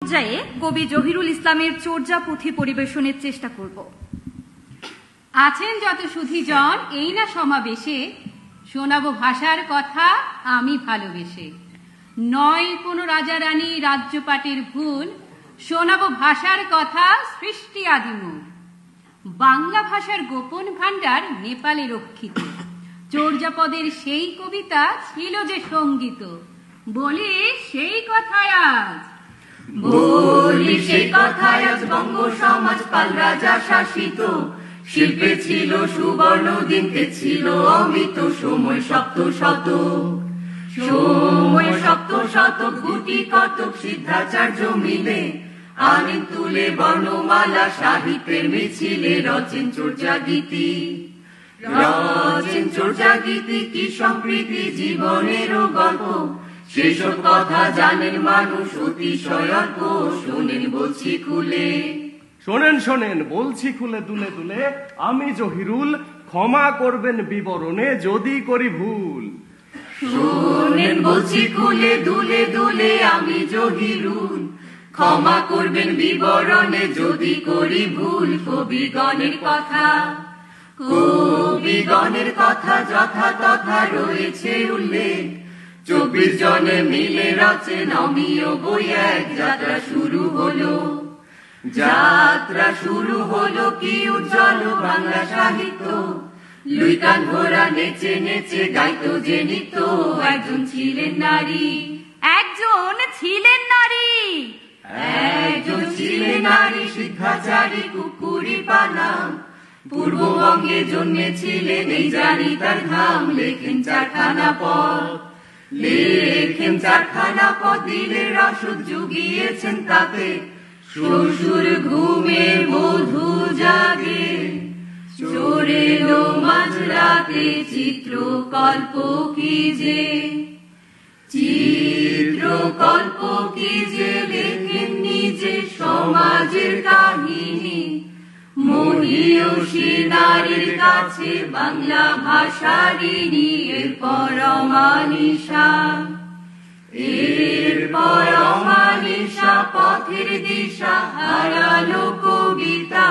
পর্যায়ে কবি জহিরুল ইসলামের চর্যা পুঁথি পরিবেশনের চেষ্টা করব। আছেন যত সুধীজন এই না সমাবেশে, শোনাবো ভাষার কথা আমি ভালোবেসে। নয় কোনো রাজা রানী রাজ্যপাটের ভুল, শোনাবো ভাষার কথা সৃষ্টি আদিমূল। বাংলা ভাষার গোপন ভাণ্ডার নেপালে রক্ষিত, চর্যাপদের সেই কবিতা ছিল যে সঙ্গীত। বলি সেই কথায় আজ, বলি সেই কথায় আজ বঙ্গ সমাজ পাল রাজা শাসিত। শিল্পে ছিল সুবর্ণ দিনকে ছিল অমিত সময় সপ্ত শত, সময় সপ্ত শত গুটি কতক সিদ্ধাচার্য মিলে আনেন তুলে বর্ণমালা সাহিত্যের মিছিলে রচেন চর্যা গীতি। রচেন চর্যা গীতি কি সম্প্রীতি জীবনেরও গল্প, সেসব কথা জানেন মানুষ অতিশয় অল্প। শোনেন বলছি খুলে, শোনেন শোনেন বলছি খুলে দুলে দুলে, আমি জহিরুল, ক্ষমা করবেন বিবরণে যদি করি ভুল। শোনেন বলছি খুলে দুলে দুলে, আমি জহিরুল, ক্ষমা করবেন বিবরণে যদি করি ভুল। কবিগণের কথা, কবিগণের কথা যথা তথা রয়েছে উল্লেখ, 24 জনে মিলে রচেন অমিয় বই এক। যাত্রা শুরু হলো, যাত্রা শুরু হলো কি উজ্জ্বল বাংলা সাহিত্য। লুইকান ঘোড়া নেচে নেচে গাইতো যে নিত্য। একজন ছিলেন নারী, একজন ছিলেন নারী, একজন ছিলেন নারী সিদ্ধাচারী কুকুরি পানাম। পূর্ববঙ্গে জন্মেছিলেন এই জানি তার ধাম। লেখেন চারখানা পদ, লেখেন চারখানা পদ, দিলের রসদ জুগিয়েছেন তাতে। শ্বশুর ঘুমে মধু জাগে, চোরেলো মাঝরাতে চিত্রকল্প কি যে, চিত্রকল্প কি যে লেখেন নিজে সমাজের কাহিনী। মহীয়সী নারীর কাছে বাংলা ভাষারিণী এরপর অমানিসা, এরপর অমানিসা পথের দিশা হারালো কবিতা।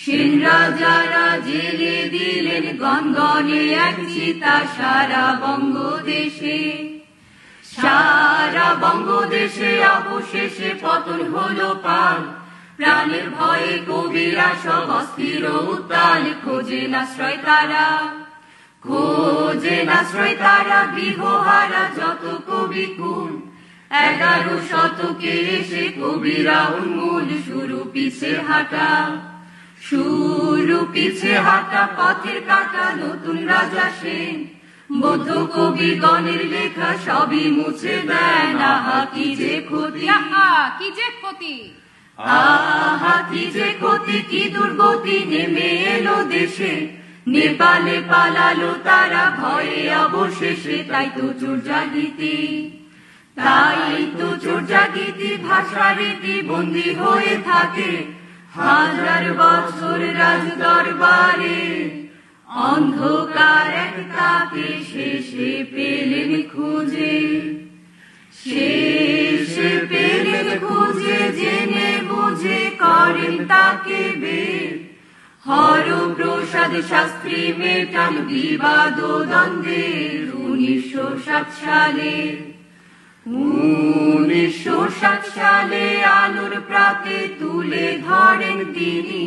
সেন রাজারা জেলে দিলেন গনগনে এক চিতা। সারা বঙ্গদেশে, সারা বঙ্গদেশে অবশেষে পতন হলো পাল। প্রাণের ভয়ে কবিরা সব অস্থির উত্তাল। খোঁজেন আশ্রয় তারা, খোঁজেন আশ্রয় তারা, গৃহহারা যত কবি কুল। 11 শতকে এসে কবিরা উন্মূল। শুরু পিছে হাঁটা, শুরু পিছে হাঁটা, পথের কাটা নতুন রাজা সেন। বৌদ্ধ কবিগণের লেখা সবই মুছে দেন। আহা কি যে ক্ষতি, আহা কি যে ক্ষতি, আহা কি যে ক্ষতি, কি দুর্গতি নেমে এলো দেশে। নেপালে পালালো তারা ভয়ে অবশেষে। তাই তো চর্যা গীতি, তাই তো চর্যা গীতি ভাষা রীতি বন্দী হয়ে থাকে 1000 বছর রাজ দরবারে। অন্ধকার এক তাকে শেষে পেলেন খুঁজে, শেষে পেলেন খুঁজে। জেনে বুঝে করেন তাকে বের। হরপ্রসাদ শাস্ত্রী মেটান বিবাদ দ্বন্দ্বের 1907 সালে। 1907 সালে আলোর প্রাতে তুলে ধরেন তিনি।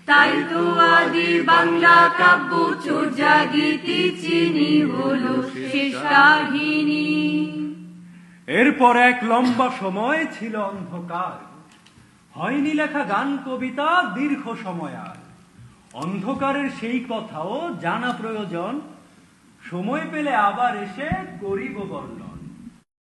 তাই তো আদি বাংলা কাব্য চর্যা গীতি চিনি হলো শেষ কাহিনী। এরপর এক লম্বা সময় ছিল অন্ধকার, হয়নি লেখা গান কবিতা দীর্ঘ সময়। আর অন্ধকারের সেই কথাও জানা প্রয়োজন, সময় পেলে আবার এসে করিব বর্ণন।